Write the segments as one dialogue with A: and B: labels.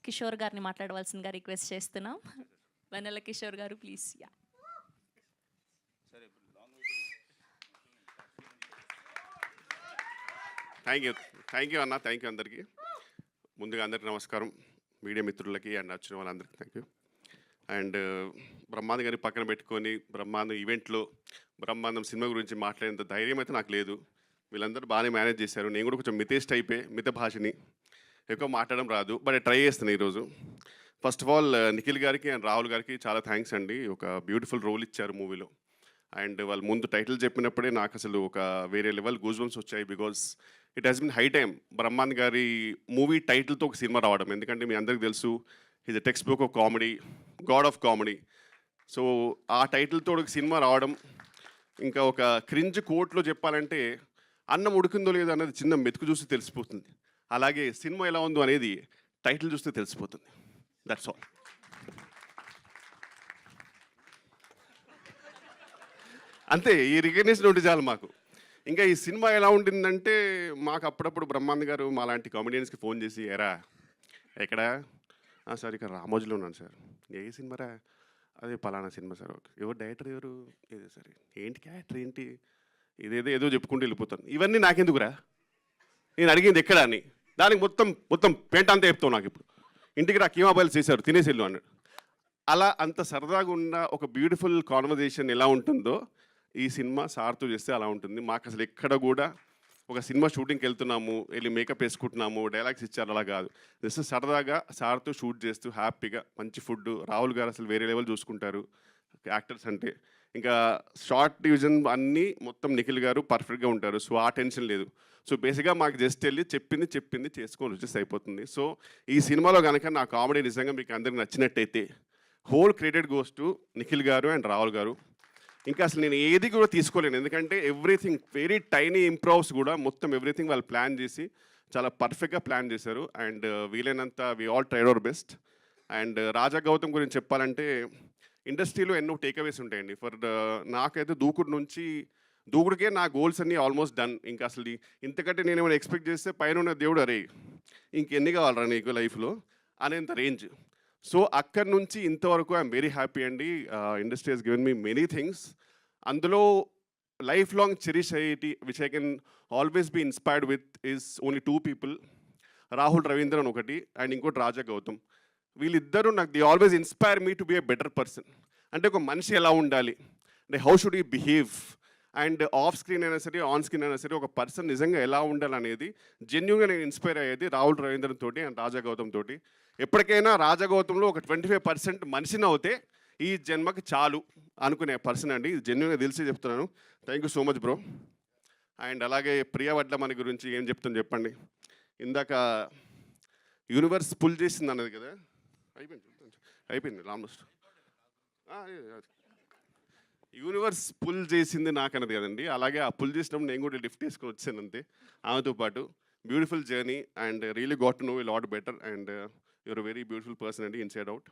A: కిషోర్ గారిని మాట్లాడవలసిందిగా రిక్వెస్ట్ చేస్తున్నాం. వెన్నెల కిషోర్ గారు ప్లీజ్.
B: థ్యాంక్ యూ అన్న. థ్యాంక్ యూ అందరికీ. ముందుగా అందరికీ నమస్కారం, మీడియా మిత్రులకి అండ్ వచ్చిన వాళ్ళందరికీ థ్యాంక్ యూ. అండ్ బ్రహ్మాండం గారిని పక్కన పెట్టుకొని బ్రహ్మాండం ఈవెంట్లో బ్రహ్మాండం సినిమా గురించి మాట్లాడేంత ధైర్యం అయితే నాకు లేదు. వీళ్ళందరూ బాగానే మేనేజ్ చేశారు. నేను కూడా కొంచెం మితేస్ట్ అయిపోయి మిత భాషని ఎక్కువ మాట్లాడడం రాదు, బట్ ట్రై చేస్తున్నాను ఈరోజు. ఫస్ట్ ఆఫ్ ఆల్ నిఖిల్ గారికి అండ్ రాహుల్ గారికి చాలా థ్యాంక్స్ అండి. ఒక బ్యూటిఫుల్ రోల్ ఇచ్చారు మూవీలో. అండ్ వాళ్ళు ముందు టైటిల్ చెప్పినప్పుడే నాకు అసలు ఒక వేరే లెవెల్ గూజ్ బంప్స్ వచ్చాయి. Because it has been high time Brahmand గారి మూవీ టైటిల్తో ఒక సినిమా రావడం. ఎందుకంటే మీ అందరికీ తెలుసు, is a text book of comedy, God of comedy. So ఆ టైటిల్తో ఒక సినిమా రావడం, ఇంకా ఒక క్రింజ్ కోట్లో చెప్పాలంటే అన్నం ఉడికిందో లేదో అనేది చిన్న మెతుకు చూస్తే తెలిసిపోతుంది. అలాగే సినిమా ఎలా ఉందో అనేది టైటిల్ చూస్తే తెలిసిపోతుంది. That's all. అంతే, ఈ రికగ్నిషన్ ఉంటే చాలు మాకు. ఇంకా ఈ సినిమా ఎలా ఉంటుందంటే, మాకు అప్పుడప్పుడు బ్రహ్మాండ్ గారు మా లాంటి కామెడియన్స్కి ఫోన్ చేసి, ఎరా ఎక్కడా సార్ ఇక్కడ రామోజీలో ఉన్నాను సార్. ఏ సినిమారా? అదే పలానా సినిమా సార్. ఓకే, ఎవరు డైరెక్టర్ ఎవరు? ఇదే సరే, ఏంటి క్యారెక్టర్ ఏంటి? ఏదో చెప్పుకుంటూ వెళ్ళిపోతాను. ఇవన్నీ నాకెందుకురా, నేను అడిగింది ఎక్కడ అని. దానికి మొత్తం పెంట అంతా చెప్తావు నాకు. ఇప్పుడు ఇంటికి రా, కీమా బాయిల్స్ చేశారు, తినేసేళ్ళు అన్నాడు. అలా అంత సరదాగా ఉన్న ఒక బ్యూటిఫుల్ కాన్వర్జేషన్ ఎలా ఉంటుందో ఈ సినిమా సార్తో చేస్తే అలా ఉంటుంది. మాకు అసలు ఎక్కడ కూడా ఒక సినిమా షూటింగ్కి వెళ్తున్నాము, వెళ్ళి మేకప్ వేసుకుంటున్నాము, డైలాగ్స్ ఇచ్చారు, అలా కాదు. జస్ట్ సరదాగా సార్తో షూట్ చేస్తూ హ్యాపీగా మంచి ఫుడ్. రాహుల్ గారు అసలు వేరే లెవెల్ చూసుకుంటారు యాక్టర్స్ అంటే. ఇంకా షార్ట్ డివిజన్ అన్నీ మొత్తం నిఖిల్ గారు పర్ఫెక్ట్గా ఉంటారు. సో ఆ టెన్షన్ లేదు. సో బేసిక్గా మాకు జస్ట్ వెళ్ళి చెప్పింది చేసుకొని వచ్చేసి అయిపోతుంది. సో ఈ సినిమాలో కనుక నా కామెడీ నిజంగా మీకు అందరికి నచ్చినట్టయితే whole credit goes to Nikhil గారు అండ్ రాహుల్ గారు. ఇంకా అసలు నేను ఏది కూడా తీసుకోలేను, ఎందుకంటే ఎవ్రీథింగ్ వెరీ టైనీ ఇంప్రూవ్స్ కూడా మొత్తం ఎవ్రీథింగ్ వాళ్ళు ప్లాన్ చేసి చాలా పర్ఫెక్ట్గా ప్లాన్ చేశారు. అండ్ వీలైనంత we all tried our best. And Raja Gautam గురించి చెప్పాలంటే, ఇండస్ట్రీలో ఎన్నో టేక్అవేస్ ఉంటాయండి. నాకైతే దూకుడికే నా గోల్స్ అన్నీ ఆల్మోస్ట్ డన్. ఇంకా అసలు ఇంతకంటే నేను ఏమైనా ఎక్స్పెక్ట్ చేస్తే పైన దేవుడు అరే ఇంకెన్ని కావాలరా నీకు లైఫ్లో అనేంత రేంజ్. సో అక్కడి నుంచి ఇంతవరకు ఐఎమ్ వెరీ హ్యాపీ అండి. Industry has given me many things. అందులో లైఫ్ లాంగ్ చెరిష్ అయ్యేటి which I can always be inspired with is only 2 people. Rahul Ravindran ఒకటి, అండ్ ఇంకోటి రాజా గౌతమ్. వీళ్ళిద్దరూ నాకు the always inspire me to be a better person. అంటే ఒక మనిషి ఎలా ఉండాలి, అంటే how should you behave, and off screen అయినా సరే ఆన్ స్క్రీన్ అయినా సరే ఒక పర్సన్ నిజంగా ఎలా ఉండాలనేది జెన్యూన్గా నేను ఇన్స్పైర్ అయ్యేది రాహుల్ రవీంద్రన్ తోటి అండ్ రాజా గౌతమ్ తోటి. ఎప్పటికైనా రాజా గౌతంలో ఒక 25% మనిషిని అవుతే ఈ జన్మకి చాలు అనుకునే పర్సన్ అండి. ఇది జెన్యూన్గా తెలిసి చెప్తున్నాను. Thank you so much bro. And అలాగే ప్రియా వడ్లమణి గురించి ఏం చెప్తాను చెప్పండి. ఇందాక యూనివర్స్ పుల్ చేసింది అన్నది కదా, అయిపోయింది ఆల్మోస్ట్. యూనివర్స్ పుల్ చేసింది నాకు అన్నది కదండి. అలాగే ఆ పుల్ చేసినప్పుడు నేను కూడా లిఫ్ట్ వేసుకొని వచ్చాను అంతే ఆమెతో పాటు. Beautiful journey and really got to know a lot better. And you're very beautiful person అండి ఇన్సైడ్ అవుట్.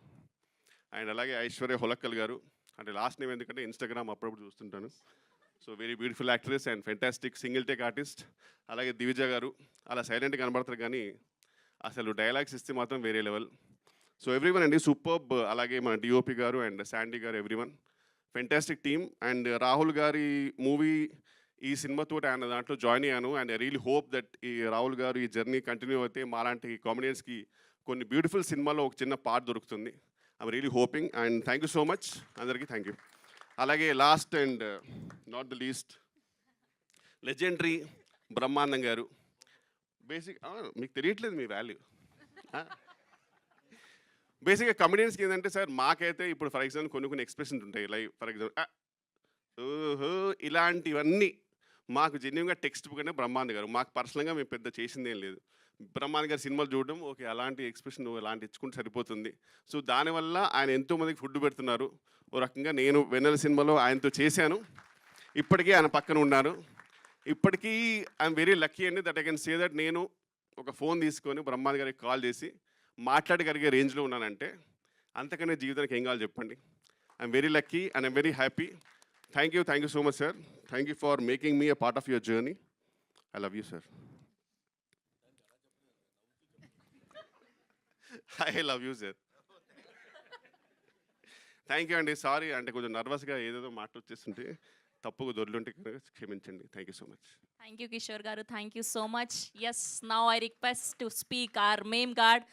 B: అండ్ అలాగే ఐశ్వర్య హొలక్కల్ గారు, అంటే లాస్ట్ నేమ్ ఎందుకంటే ఇన్స్టాగ్రామ్ అప్పుడప్పుడు చూస్తుంటాను. So very beautiful actress and fantastic single take artist. అలాగే దివిజ గారు, అలా సైలెంట్గా కనబడతారు కానీ అసలు డైలాగ్స్ ఇస్తే మాత్రం వేరే లెవెల్. సో ఎవ్రీవన్ అండి సూపర్బ్. అలాగే మన డిఓపి గారు అండ్ శాండీ గారు, everyone fantastic team. And Rahul గారి మూవీ ఈ సినిమాతో ఆయన దాంట్లో జాయిన్ అయ్యాను. And I really hope that ఈ రాహుల్ గారు ఈ జర్నీ కంటిన్యూ అయితే మాలాంటి కామెడియన్స్కి కొన్ని బ్యూటిఫుల్ సినిమాలో ఒక చిన్న పార్ట్ దొరుకుతుంది. I'm really hoping. And thank you so much అందరికీ, థ్యాంక్ యూ. అలాగే last and not the least, legendary Brahmanandam గారు. మీకు తెలియట్లేదు మీ వాల్యూ. బేసిక్గా కమెడియన్స్కి ఏంటంటే సార్, మాకైతే ఇప్పుడు ఫర్ ఎగ్జాంపుల్ కొన్ని ఎక్స్ప్రెషన్స్ ఉంటాయి. లైక్ ఫర్ ఎగ్జాంపుల్ ఓహో ఇలాంటివన్నీ మాకు జెన్యున్గా టెక్స్ట్ బుక్ అంటే బ్రహ్మానంద గారు. మాకు పర్సనల్గా మేము పెద్ద చేసింది ఏం లేదు. బ్రహ్మానంద గారి సినిమాలు చూడడం, ఓకే అలాంటి ఎక్స్ప్రెషన్ అలాంటి ఇచ్చుకుంటే సరిపోతుంది. సో దానివల్ల ఆయన ఎంతోమందికి ఫుడ్ పెడుతున్నారు. ఓ రకంగా నేను వెన్నెల సినిమాలో ఆయనతో చేశాను, ఇప్పటికీ ఆయన పక్కన ఉన్నారు. ఇప్పటికీ ఐఎమ్ వెరీ లక్కీ అండి that I can say that నేను ఒక ఫోన్ తీసుకొని బ్రహ్మానంద గారికి కాల్ చేసి మాట్లాడగలిగే రేంజ్లో ఉన్నానంటే అంతకనే జీవితానికి ఏం కావాలి చెప్పండి. I'm very lucky and I'm very happy. Thank you so much sir. Thank you for making me a part of your journey. I love you sir. I love you sir. Thank you అండి. Sorry అంటే కొంచెం నర్వస్గా ఏదేదో మాట వచ్చేస్తుంటే తప్పుగా దొర్లుంటే కనుక క్షమించండి. Thank you so much.
A: Thank you, Kishore garu. Thank you so much. Yes, now I request to speak our meme guard,